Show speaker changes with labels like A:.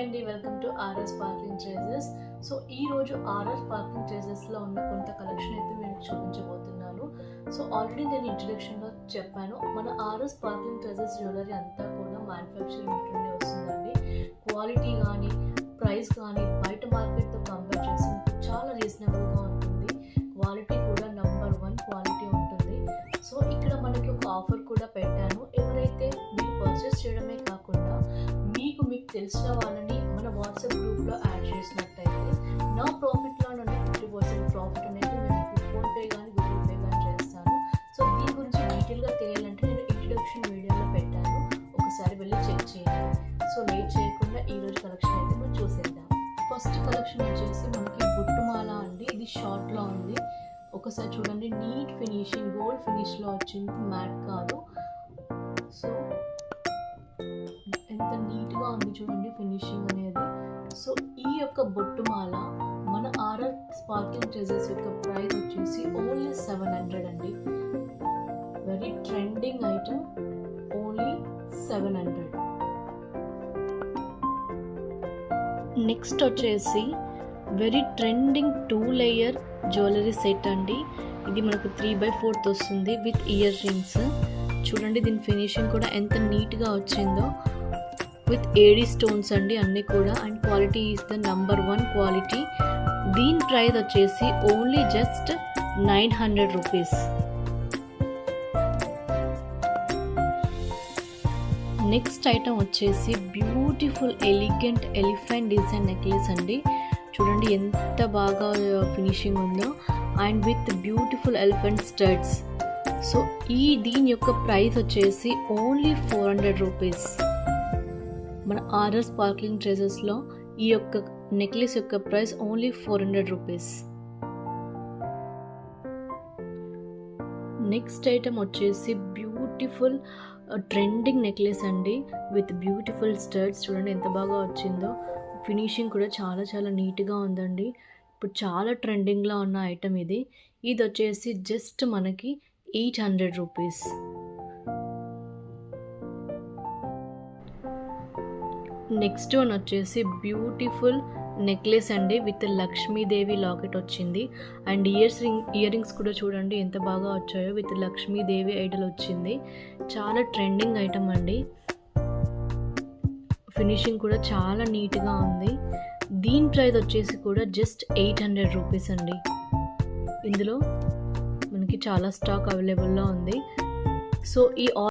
A: అండి, welcome to RR sparkling treasures. So ఈ రోజు ఆర్ఆర్ స్పార్క్లింగ్ ట్రేజర్స్లో ఉన్న కొంత కలెక్షన్ అయితే నేను చూపించబోతున్నాను. సో ఆల్రెడీ నేను ఇంట్రడక్షన్లో చెప్పాను, మన ఆర్ఆర్ స్పార్క్లింగ్ ట్రేజర్స్ జ్యువెలరీ అంతా కూడా మ్యానుఫ్యాక్చరింగ్ నుండి వస్తుందండి. క్వాలిటీ కానీ ప్రైస్ కానీ బయట మార్కెట్తో కంపేర్ చేసి చాలా రీజనబుల్గా ఉంటుంది. క్వాలిటీ కూడా నెంబర్ 1 క్వాలిటీ ఉంటుంది. సో ఇక్కడ మనకి ఒక ఆఫర్ కూడా పెట్టాను. ఎవరైతే మీరు పర్చేస్ చేయడమే కాకుండా మీకు తెలిసిన వాళ్ళని మన వాట్సాప్ గ్రూప్లో యాడ్ చేసినట్టయితే నా ప్రాఫిట్లో నుండి 50% ప్రాఫిట్ అనేది నేను ఫోన్పే కానీ గూగుల్ పే కానీ చేస్తాను. సో దీని గురించి డీటెయిల్గా తెలియాలంటే నేను ఇంట్రడక్షన్ వీడియోలో పెట్టాను, ఒకసారి వెళ్ళి చెక్ చేయండి. సో లేట్ చేయకుండా ఈరోజు కలెక్షన్ అయితే మనం చూసేద్దాం. ఫస్ట్ కలెక్షన్ వచ్చేసి మనకి బుట్టుమాల అండి. ఇది షార్ట్లో ఉంది. ఒకసారి చూడండి, నీట్ ఫినిషింగ్ గోల్డ్ ఫినిష్లో వచ్చింది, మ్యాట్ కాదు. సో ఎంత నీట్గా ఉంది చూడండి ఫినిషింగ్ అనేది. సో ఈ యొక్క బొట్టుమాల మన ఆర్ఆర్ స్పార్క్లింగ్ ట్రేజర్స్ యొక్క ప్రైస్ వచ్చేసి ఓన్లీ 700 అండి. Very trending item, only 700. Next వచ్చేసి very trending 2 layer jewellery set అండి. ఇది మనకు 3/4 వస్తుంది విత్ ఇయర్ రింగ్స్. చూడండి దీని ఫినిషింగ్ కూడా ఎంత నీట్గా వచ్చిందో, విత్ ఏడీ స్టోన్స్ అండి అన్నీ కూడా. And quality is the number 1 quality. దీని ప్రైస్ వచ్చేసి only just 900 rupees. Next item వచ్చేసి beautiful elegant elephant design necklace అండి. చూడండి ఎంత బాగా ఫినిషింగ్ ఉందో, and with beautiful elephant studs. So దీని యొక్క ప్రైస్ వచ్చేసి ఓన్లీ 400 రూపీస్. మన ఆర్ఆర్ స్పార్క్లింగ్ ట్రేజర్స్లో ఈ యొక్క నెక్లెస్ యొక్క price only 400 rupees. Next item వచ్చేసి బ్యూటిఫుల్ ట్రెండింగ్ నెక్లెస్ అండి విత్ బ్యూటిఫుల్ స్టడ్స్. చూడండి ఎంత బాగా వచ్చిందో, ఫినిషింగ్ కూడా చాలా చాలా నీట్గా ఉందండి. ఇప్పుడు చాలా ట్రెండింగ్లో ఉన్న ఐటమ్ ఇది. ఇది వచ్చేసి జస్ట్ మనకి 800 రూపీస్. నెక్స్ట్ వన్ వచ్చేసి బ్యూటిఫుల్ నెక్లెస్ అండి విత్ లక్ష్మీదేవి లాకెట్ వచ్చింది. అండ్ ఇయర్ రింగ్స్ కూడా చూడండి ఎంత బాగా వచ్చాయో, విత్ లక్ష్మీదేవి ఐడల్ వచ్చింది. చాలా ట్రెండింగ్ ఐటమ్ అండి. ఫినిషింగ్ కూడా చాలా నీట్గా ఉంది. దీని ప్రైస్ వచ్చేసి కూడా జస్ట్ 800 రూపీస్ అండి. ఇందులో మనకి చాలా స్టాక్ అవైలబుల్లో ఉంది. సో ఈ